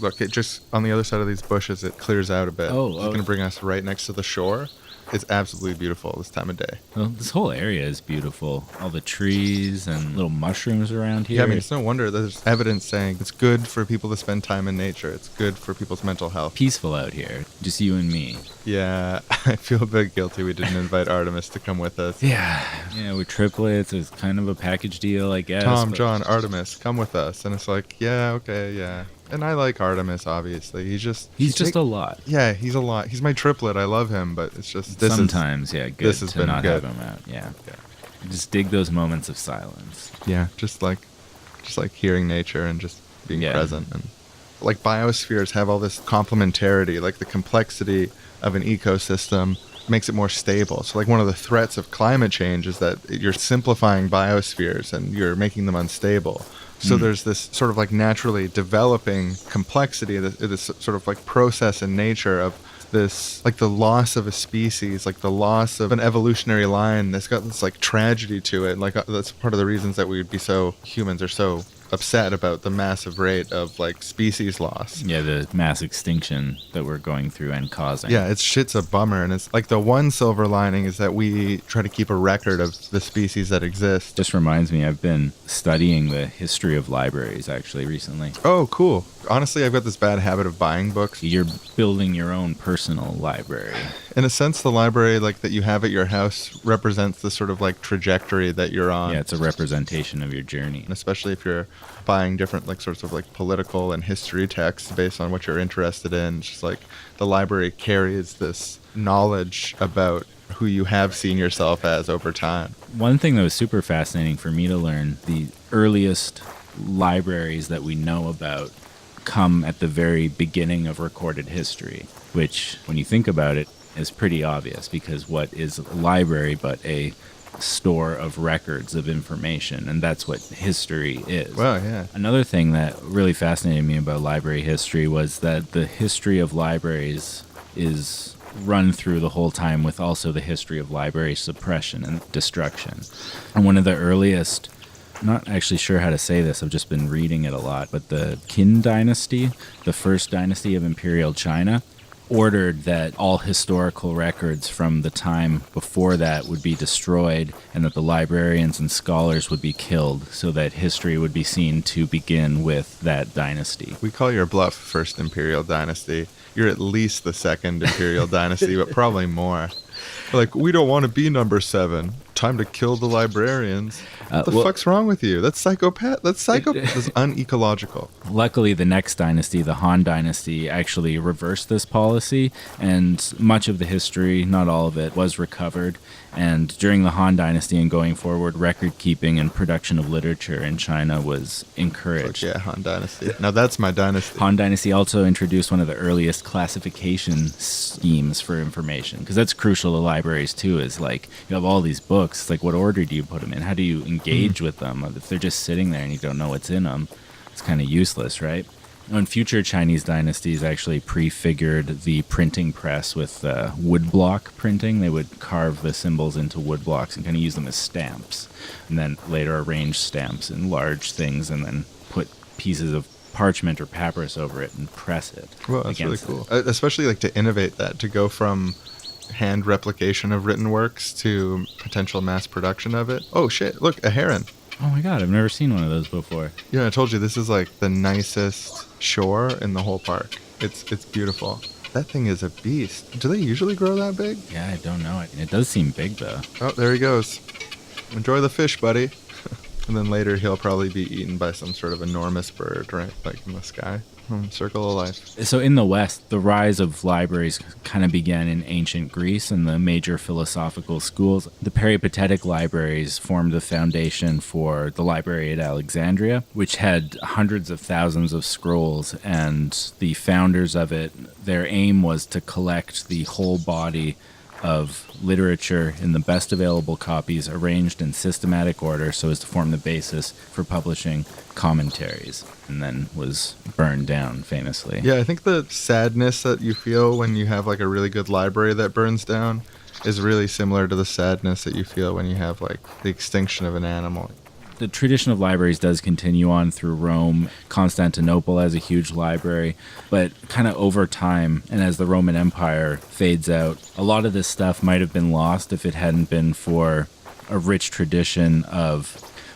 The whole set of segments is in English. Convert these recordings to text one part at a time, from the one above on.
Look, it just on the other side of these bushes, it clears out a bit. Oh, It's going to oh. bring us right next to the shore. It's absolutely beautiful this time of day. Well, this whole area is beautiful. All the trees and little mushrooms around Yeah, I mean, here. it's no wonder there's evidence saying it's good for people to spend time in nature. It's good for people's mental health. Peaceful out here. Just you and me. Yeah, I feel a bit guilty we didn't invite Artemis to come with us. Yeah. Yeah, we're triplets. It's kind of a package deal, I guess. Tom, But John, Artemis, come with us. And it's like, yeah, okay, yeah. And I like Artemis, obviously. he's just a lot. Yeah, he's a lot. He's my triplet. I love him, but it's just Sometimes, yeah, good this has to been not good. have him out. Yeah. Yeah, Just dig those moments of silence. yeah, just like hearing nature and just being Yeah. present. And like biospheres have all this complementarity, like the complexity of an ecosystem makes it more stable. So like one of the threats of climate change is that you're simplifying biospheres and you're making them unstable. So there's this sort of like naturally developing complexity, this sort of like process in nature of this, like the loss of a species, like the loss of an evolutionary line that's got this like tragedy to it. Like that's part of the reasons that humans are so upset about the massive rate of like species loss. Yeah, the mass extinction that we're going through and causing. Yeah, shit's a bummer, and it's like the one silver lining is that we try to keep a record of the species that exist. Just reminds me, I've been studying the history of libraries actually recently. Oh, cool. Honestly, I've got this bad habit of buying books. You're building your own personal library. In a sense, the library like that you have at your house represents the sort of like trajectory that you're on. Yeah, it's a representation of your journey. And especially if you're buying different like sorts of like political and history texts based on what you're interested in. It's just like the library carries this knowledge about who you have seen yourself as over time. One thing that was super fascinating for me to learn, the earliest libraries that we know about come at the very beginning of recorded history, which, when you think about it, is pretty obvious because what is a library but a store of records of information? And that's what history is. Well, yeah. Another thing that really fascinated me about library history was that the history of libraries is run through the whole time with also the history of library suppression and destruction. And one of the earliest, I'm not actually sure how to say this, I've just been reading it a lot, but the Qin dynasty, the first dynasty of imperial China, ordered that all historical records from the time before that would be destroyed and that the librarians and scholars would be killed so that history would be seen to begin with that dynasty. We call your bluff First Imperial Dynasty. You're at least the Second Imperial Dynasty, but probably more. Like, we don't want to be number 7. Time to kill the librarians. What the fuck's wrong with you? That's psychopath. That's unecological. Luckily, the next dynasty, the Han dynasty, actually reversed this policy, and much of the history, not all of it, was recovered. And during the Han dynasty and going forward, record keeping and production of literature in China was encouraged. Fuck yeah, Han Dynasty. Now that's my dynasty. Han Dynasty also introduced one of the earliest classification schemes for information, because that's crucial to libraries too, is like you have all these books, it's like what order do you put them in? How do you engage with them? If they're just sitting there and you don't know what's in them, it's kind of useless, right? When future Chinese dynasties actually prefigured the printing press with woodblock printing, they would carve the symbols into wood blocks and kind of use them as stamps, and then later arrange stamps in large things and then put pieces of parchment or papyrus over it and press it. Well, that's really against cool. it. Especially like to innovate that, to go from hand replication of written works to potential mass production of it. Oh shit, look, a heron. Oh my god, I've never seen one of those before. Yeah, I told you this is like the nicest shore in the whole park. It's beautiful. That thing is a beast. Do they usually grow that big? Yeah, I don't know. It does seem big though. Oh, there he goes. Enjoy the fish, buddy. And then later he'll probably be eaten by some sort of enormous bird, right? Like in the sky. Circle of life. So in the West, the rise of libraries kind of began in ancient Greece and the major philosophical schools. The peripatetic libraries formed the foundation for the library at Alexandria, which had hundreds of thousands of scrolls, and the founders of it, their aim was to collect the whole body of literature in the best available copies, arranged in systematic order so as to form the basis for publishing commentaries, and then was burned down famously. Yeah, I think the sadness that you feel when you have like a really good library that burns down is really similar to the sadness that you feel when you have like the extinction of an animal. The tradition of libraries does continue on through Rome. Constantinople has a huge library, but kind of over time, and as the Roman Empire fades out, a lot of this stuff might have been lost if it hadn't been for a rich tradition of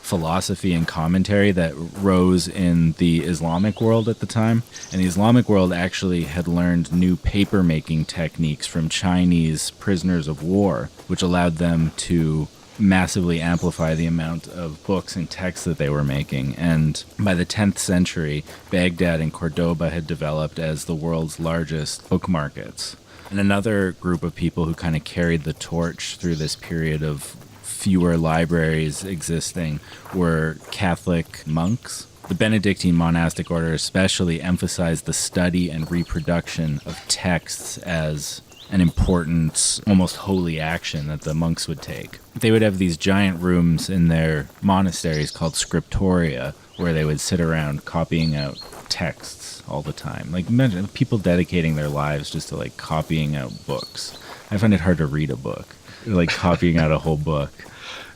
philosophy and commentary that rose in the Islamic world at the time. And the Islamic world actually had learned new paper making techniques from Chinese prisoners of war, which allowed them to massively amplify the amount of books and texts that they were making. And by the 10th century, Baghdad and Cordoba had developed as the world's largest book markets. And another group of people who kind of carried the torch through this period of fewer libraries existing were Catholic monks. The Benedictine monastic order especially emphasized the study and reproduction of texts as an important, almost holy action that the monks would take. They would have these giant rooms in their monasteries called scriptoria, where they would sit around copying out texts all the time. Like, imagine people dedicating their lives just to, like, copying out books. I find it hard to read a book, like copying out a whole book.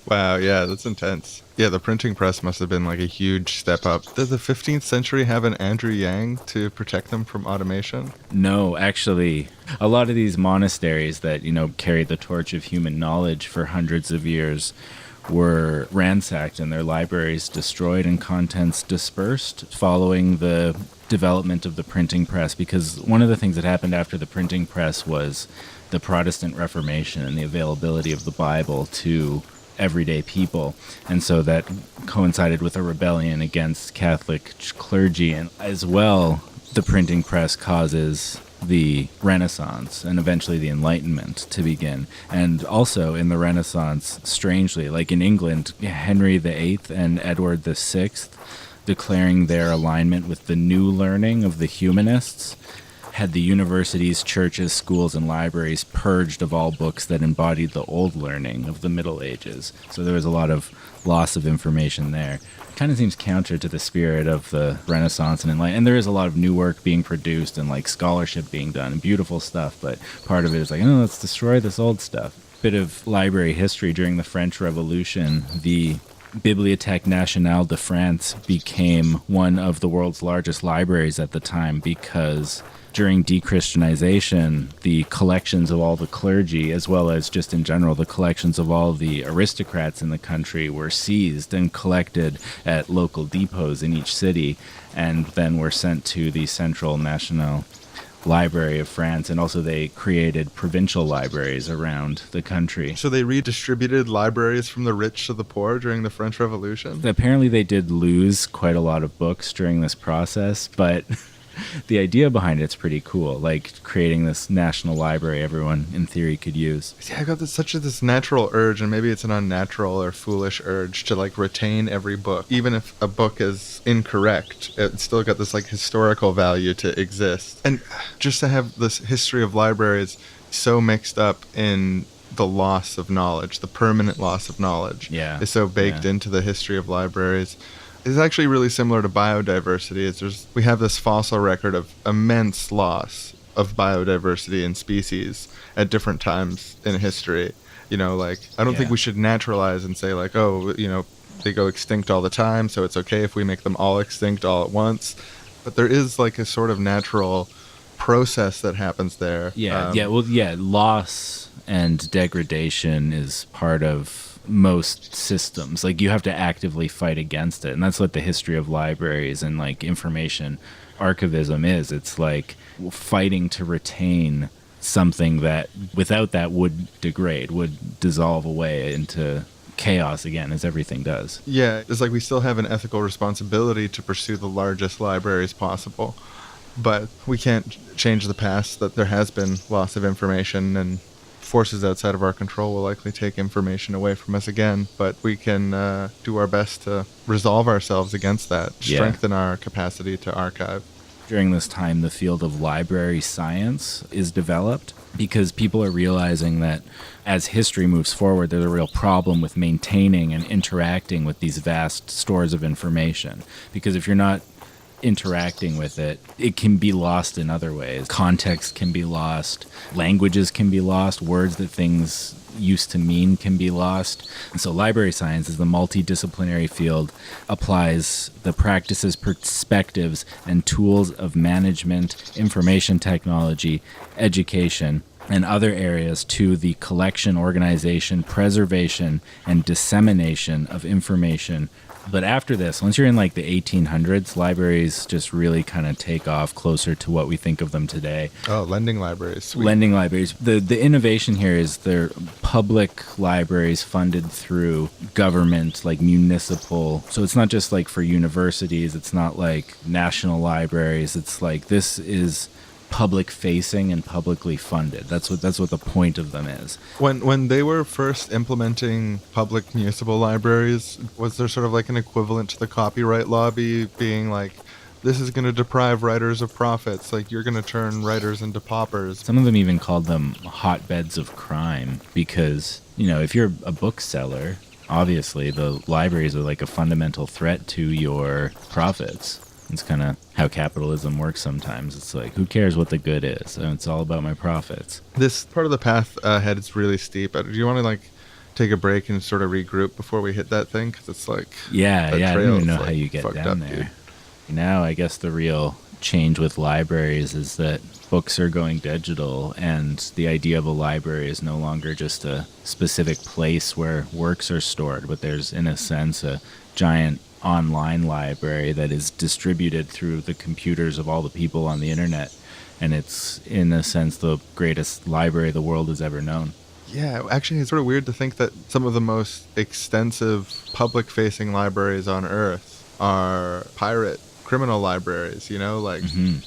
Wow, yeah, that's intense. Yeah, the printing press must have been like a huge step up. Did the 15th century have an Andrew Yang to protect them from automation? No, actually, a lot of these monasteries that, carried the torch of human knowledge for hundreds of years were ransacked and their libraries destroyed and contents dispersed following the development of the printing press, because one of the things that happened after the printing press was the Protestant Reformation and the availability of the Bible to everyday people, and so that coincided with a rebellion against Catholic clergy, and as well the printing press causes the Renaissance and eventually the Enlightenment to begin. And also in the Renaissance, strangely, like in England, Henry VIII and Edward VI declaring their alignment with the new learning of the humanists had the universities, churches, schools, and libraries purged of all books that embodied the old learning of the Middle Ages. So there was a lot of loss of information there. It kind of seems counter to the spirit of the Renaissance and Enlightenment. And there is a lot of new work being produced and like scholarship being done and beautiful stuff, but part of it is like, oh, let's destroy this old stuff. Bit of library history during the French Revolution. The Bibliothèque Nationale de France became one of the world's largest libraries at the time because during dechristianization, the collections of all the clergy, as well as just in general, the collections of all the aristocrats in the country were seized and collected at local depots in each city, and then were sent to the Central National Library of France, and also they created provincial libraries around the country. So they redistributed libraries from the rich to the poor during the French Revolution? Apparently they did lose quite a lot of books during this process, but the idea behind it's pretty cool, like creating this national library everyone in theory could use. See, I got this natural urge, and maybe it's an unnatural or foolish urge to like retain every book. Even if a book is incorrect, it's still got this like historical value to exist. And just to have this history of libraries so mixed up in the loss of knowledge, the permanent loss of knowledge, is so baked into the history of libraries. It's actually really similar to biodiversity. We have this fossil record of immense loss of biodiversity in species at different times in history. I don't think we should naturalize and say like, oh, they go extinct all the time, so it's okay if we make them all extinct all at once. But there is like a sort of natural process that happens there. Loss and degradation is part of most systems. Like, you have to actively fight against it, and that's what the history of libraries and like information archivism is. It's like fighting to retain something that without that would degrade, would dissolve away into chaos again, as everything does. Yeah, it's like we still have an ethical responsibility to pursue the largest libraries possible, but we can't change the past, that there has been loss of information, and forces outside of our control will likely take information away from us again, but we can do our best to resolve ourselves against that, strengthen our capacity to archive. During this time, the field of library science is developed because people are realizing that as history moves forward, there's a real problem with maintaining and interacting with these vast stores of information. Because if you're not interacting with it, it can be lost in other ways. Context can be lost, languages can be lost, words that things used to mean can be lost. And so library science is the multidisciplinary field, applies the practices, perspectives, and tools of management, information technology, education, and other areas to the collection, organization, preservation, and dissemination of information. But after this, once you're in like the 1800s, libraries just really kind of take off closer to what we think of them today. Oh, lending libraries. Sweet. Lending libraries. The innovation here is they're public libraries funded through government, like municipal. So it's not just like for universities. It's not like national libraries. It's like this is public facing and publicly funded. That's what the point of them is. When they were first implementing public municipal libraries, was there sort of like an equivalent to the copyright lobby being like, this is going to deprive writers of profits, like you're going to turn writers into paupers? Some of them even called them hotbeds of crime because, you know, if you're a bookseller, obviously the libraries are like a fundamental threat to your profits. It's kind of how capitalism works sometimes. It's like, who cares what the good is? It's all about my profits. This part of the path ahead is really steep. Do you want to like take a break and sort of regroup before we hit that thing? Because it's like... Yeah, I don't even know like how you get down there. Dude. Now, I guess the real change with libraries is that books are going digital, and the idea of a library is no longer just a specific place where works are stored, but there's, in a sense, a giant online library that is distributed through the computers of all the people on the internet, and it's in a sense the greatest library the world has ever known. Yeah, actually it's sort of weird to think that some of the most extensive public facing libraries on earth are pirate criminal libraries, you know, like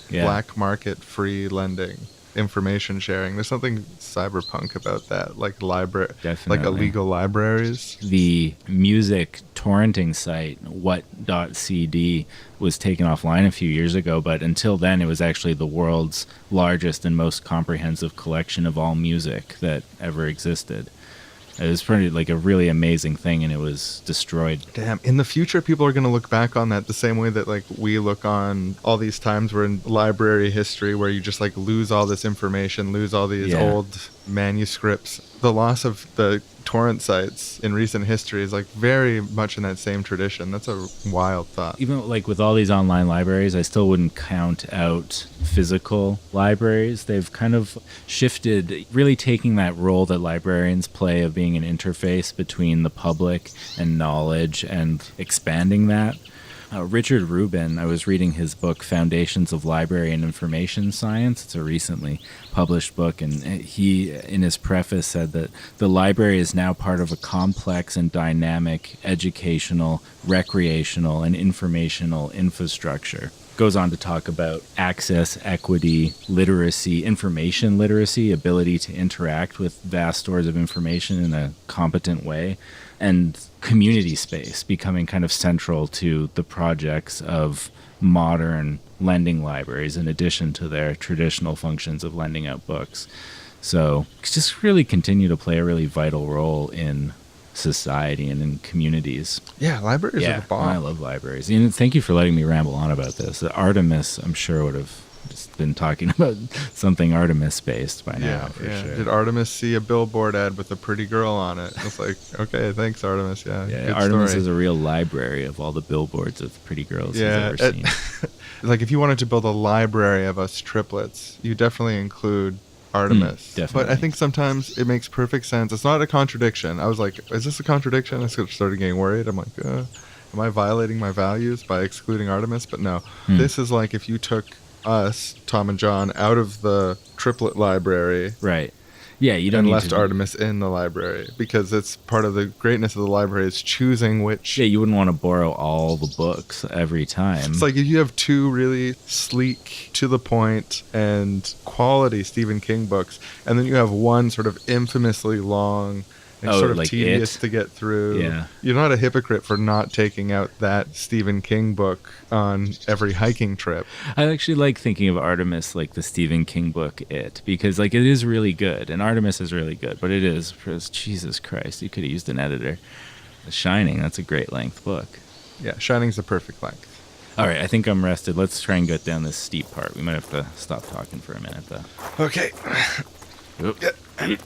black market free lending, information sharing. There's something cyberpunk about that, like like illegal libraries. The music torrenting site what.cd was taken offline a few years ago, but until then it was actually the world's largest and most comprehensive collection of all music that ever existed. It was pretty like a really amazing thing, and it was destroyed. Damn, in the future people are going to look back on that the same way that like we look on all these times where in library history where you just like lose all this information, lose all these old manuscripts. The loss of the torrent sites in recent history is like very much in that same tradition. That's a wild thought. Even like with all these online libraries, I still wouldn't count out physical libraries. They've kind of shifted, really taking that role that librarians play of being an interface between the public and knowledge and expanding that. Richard Rubin, I was reading his book, Foundations of Library and Information Science. It's a recently published book, and he, in his preface, said that the library is now part of a complex and dynamic educational, recreational, and informational infrastructure. Goes on to talk about access, equity, literacy, information literacy, ability to interact with vast stores of information in a competent way, and community space becoming kind of central to the projects of modern lending libraries in addition to their traditional functions of lending out books. So just really continue to play a really vital role in society and in communities. Yeah, libraries are the bomb. I love libraries. And thank you for letting me ramble on about this. Artemis, I'm sure, would have just been talking about something Artemis-based by now, for sure. Did Artemis see a billboard ad with a pretty girl on it? It's like, okay, thanks, Artemis. Yeah, good Artemis story. is a real library of all the billboards of pretty girls he's ever seen. Like, if you wanted to build a library of us triplets, you definitely include Artemis. Definitely. But I think sometimes it makes perfect sense. It's not a contradiction. I was like, is this a contradiction? I started getting worried. I'm like, am I violating my values by excluding Artemis? But no, this is like if you took us, Tom and John, out of the triplet library. Right. Yeah, you don't and need left to Artemis in the library, because it's part of the greatness of the library is choosing which. Yeah, you wouldn't want to borrow all the books every time. It's like if you have two really sleek, to the point, and quality Stephen King books, and then you have one sort of infamously long and sort of like tedious to get through. Yeah. You're not a hypocrite for not taking out that Stephen King book on every hiking trip. I actually like thinking of Artemis like the Stephen King book It, because like it is really good, and Artemis is really good, but it is, Jesus Christ, you could have used an editor. The Shining, that's a great length book. Yeah, Shining's the perfect length. All right, I think I'm rested. Let's try and get down this steep part. We might have to stop talking for a minute, though. Okay. Oop.